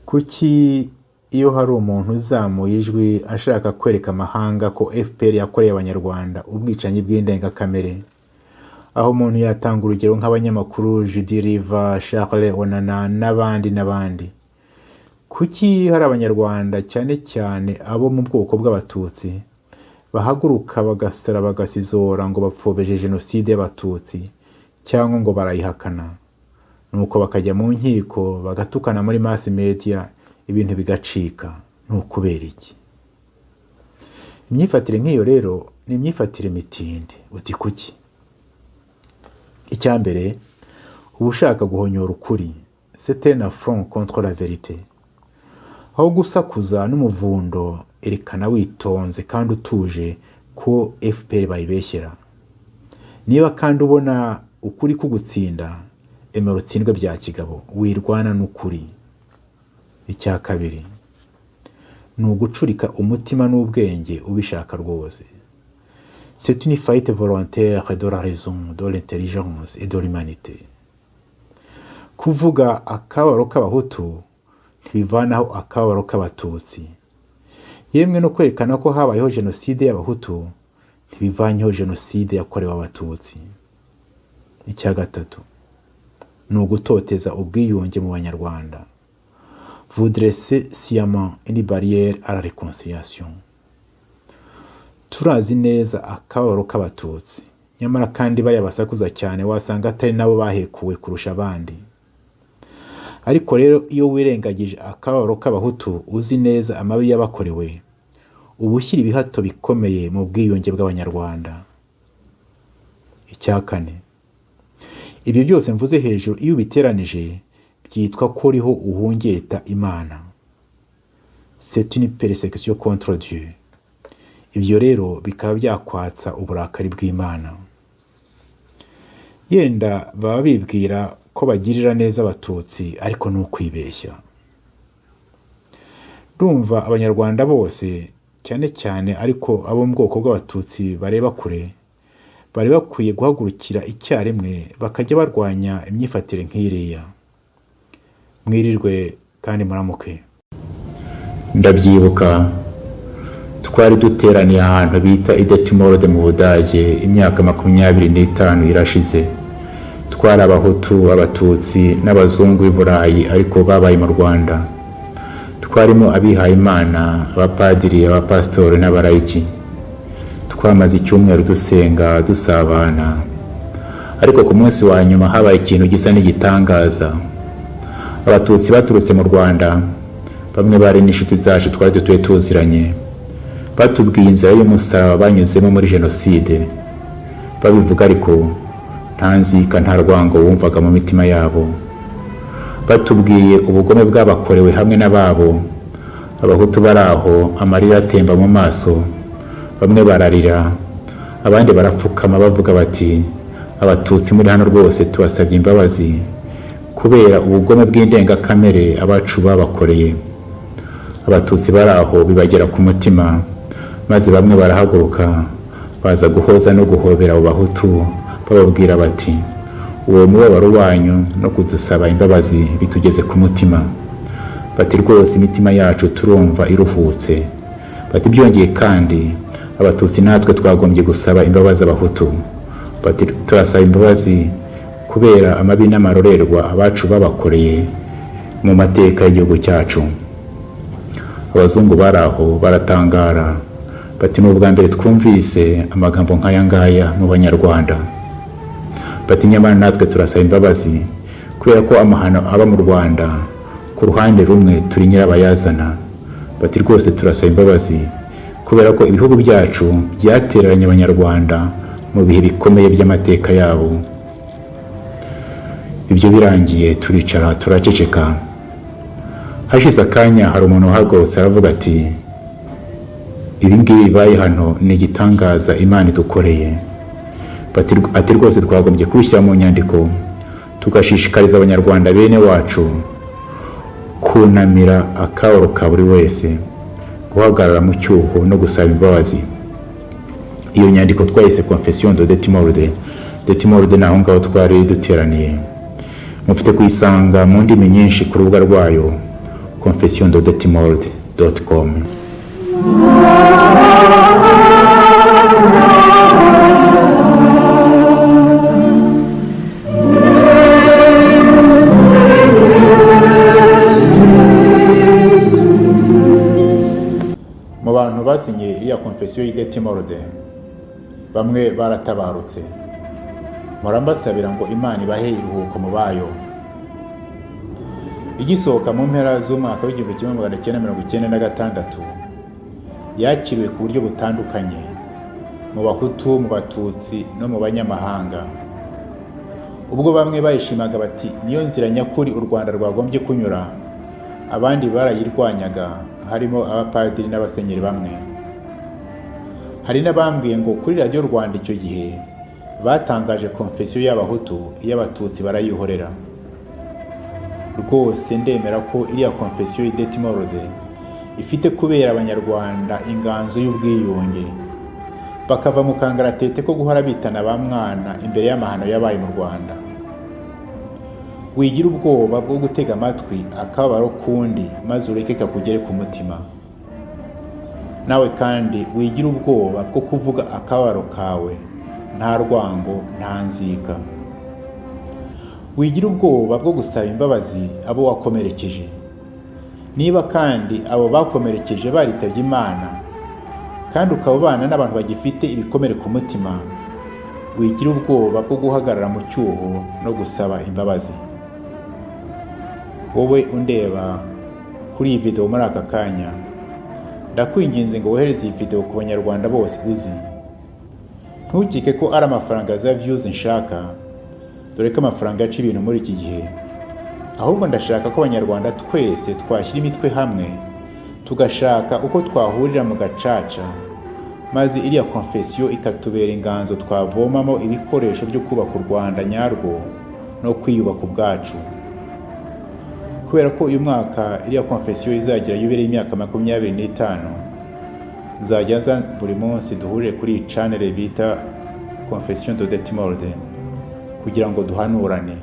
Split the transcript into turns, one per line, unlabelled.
Kuki iyo hari umuntu uzamuye ijwi ashaka kwereka amahanga ko FPR yakoreye abanyarwanda ubwicanyi bw'indengakamere, aho umuntu yatanga urugero nk'abanyamakuru Judy Riva, Charles Onana n'abandi, kuki hari abanyarwanda cyane cyane abo mu bwoko bw'abatutsi bahaguruka bagasara bagasizora ngo bapfobeje jenoside y'abatutsi cyangwa ngo barayihakana, nuko bakajya mu nkiko bagatukana muri mass media ibintu bigacika? Ni ukubera iki? Imyifatire nk'iyo rero ni imyifatire mitindi. Uti kuki? Icyambere, uba ushaka guhonyora ukuri, c'est un affront contre la vérité. Aho gusakuza n'umuvundo, erekana witonze kandi utuje ko FPR bayibeshyera. Niba kandi ubona ukuri kugutsinda, emera utsindwe bya kigabo, wirwana n'ukuri. Icya kabiri, ni ugucurika umutima n'ubwenge ubishaka rwose. C'est une faillite volontaire de la raison, de l'intelligence et de l'humanité. Kuvuga akababaro k'abahutu ntibivanaho akababaro k'abatutsi. Yemwe no kwerekana ko habayeho jenoside y'abahutu ntibivanyeho jenoside yakorewe abatutsi. Icya gatatu, ni ugutoteza ubwiyunge mu banyarwanda. Vous dressez sciemment une barrière à la réconciliation. Turazi neza akababaro k'abatutsi, nyamara kandi bari basakuza cyane wasanga atari nabo bahekuwe kurusha abandi. Ariko rero iyo wirengagije akababaro k'abahutu uzi neza amabi yabakorewe, uba ushyira ibihato bikomeye mu bwiyunge bw'abanyarwanda. Icya kane, ibi byose mvuze hejuru iyo ubiteranije byitwa ko uriho uhungeta Imana. C'est une persécution contre Dieu. Ibyo rero bikaba byakwatsa uburakari bw'Imana. Yenda baba bibwira ko bagirira neza abatutsi, ariko ni ukwibeshya. Ndumva abanyarwanda bose cyane cyane ariko abo mu bwoko bw'abatutsi bareba kure, bari bakwiye guhagurukira icyarimwe bakajya barwanya imyifatire nk'iriya. Mwirirwe kandi muramuke. Ndabyibuka twari duteraniye ahantu bita Idetimorde mu Budage imyaka 25 irashize. Twari abahutu, abatutsi n'abazungu b'i Burayi ariko babaye mu Rwanda. Twarimo abihaye Imana, abapadiri, abapastori n'abarayiki. Twamaze icyumweru dusenga dusabana, ariko ku munsi wa nyuma habaye ikintu gisa n'igitangaza. Abatutsi baturutse mu Rwanda, bamwe bari n'inshuti zacu twari dutuye tuziranye, batubwiye inzira y'umusaraba banyuzemo muri jenoside. Babivuga ariko nta nzika nta rwango wumvaga mu mitima yabo. Batubwiye ubugome bw'abakorewe hamwe n'ababo. Abahutu baraho amarira atemba mu maso, bamwe bararira, abandi barapfukama bavuga bati abatutsi muri hano rwose tubasabye imbabazi kubera ubugome bw'indengakamere abacu babakoreye. Abatutsi baraho bibagera ku mutima, maze bamwe barahaguruka baza guhoza no guhobera abo bahutu bababwira bati uwo mubabaro wanyu no kudusaba imbabazi bitugeze ku mutima. Bati rwose imitima yacu turumva iruhutse. Bati byongeye kandi abatutsi natwe twagombye gusaba imbabazi abahutu. Bati turasaba imbabazi kubera amabi n'amarorerwa abacu babakoreye mu mateka y'igihugu cyacu. Abazungu baraho baratangara, bati ni ubwa mbere twumvise amagambo nk'aya ngaya mu banyarwanda. Bati nyamara natwe turasaba imbabazi kubera ko amahano aba mu Rwanda ku ruhande rumwe turi nyirabayazana. Bati rwose turasaba imbabazi kubera ko ibihugu byacu byatereranye abanyarwanda mu bihe bikomeye by'amateka yabo. Ibyo birangiye turicara turaceceka. Hashize akanya hari umuntu uhagurutse aravuga ati ibi ngibi bibaye hano ni igitangaza Imana idukoreye. Ati rwose twagombye kubishyira mu nyandiko tugashishikariza abanyarwanda bene wacu kunamira akababaro ka buri wese, guhagarara mu cyuho no gusaba imbabazi. Iyo nyandiko twayise Confession de Detimorde. Detimorde naho ngaho twari duteraniye. Mufite kuyisanga mu ndimi nyinshi ku rubuga rwayo confession-de-timorde.com. Mu bantu basinye iriya confession y'Ide-Timorde, bamwe baratabarutse. Murambasabira ngo Imana ibahe iruhuko mu bayo. Igisohoka mu mpera z'umwaka w'1996 yakiriwe ku buryo butandukanye mu Bahutu, mu Batutsi no mu banyamahanga. Ubwo bamwe bayishimaga bati niyo nzira nyakuri u Rwanda rwagombye kunyura, abandi barayirwanyaga, harimo abapadiri n'abasenyeri bamwe. Hari n'abambwiye ngo kuri Radio Rwanda icyo gihe batangaje confession y'Abahutu, iy'Abatutsi barayihorera. Rwose ndemera ko iriya confession y'Ide-Timorde ifite kubera abanyarwanda inganzo y'ubwiyunge, bakava mu kangaratete ko guhora bitana ba mwana imbere y'amahano yabaye mu Rwanda. Wigira ubwoba bwo gutega amatwi akabaro kundi maze ureke kakugere ku mutima. Nawe kandi wigira ubwoba bwo kuvuga akabaro kawe, nta rwango, nta nzika. Wigira ubwoba bwo gusaba imbabazi abo wakomerekeje. Niba kandi abo bakomerekeje baritabye Imana, kandi ukabana n'abantu bagifite ibikomere ku mutima, wigira ubwoba bwo guhagarara mu cyuho no gusaba imbabazi. Wowe undeba kuri iyi video muri aka kanya, ndakwinginze ngo wohereze iyi video ku banyarwanda bose uzi. Ntukike ko ari amafaranga za views nshaka, dore ko amafaranga yaca ibintu muri iki gihe. Ahubwo ndashaka ko abanyarwanda twese twashyira imitwe hamwe, tugashaka uko twahurira mu gacaca, maze iriya confession ikatubera inganzo twavomamo ibikoresho byo kubaka u Rwanda nyarwo no kwiyubaka ubwacu. Kubera ko uyu mwaka iriya confession izagira yubile y'imyaka 25, nzajya nza buri munsi duhurire kuri channel bita Confession-de-Timorde kugira ngo duhanurane.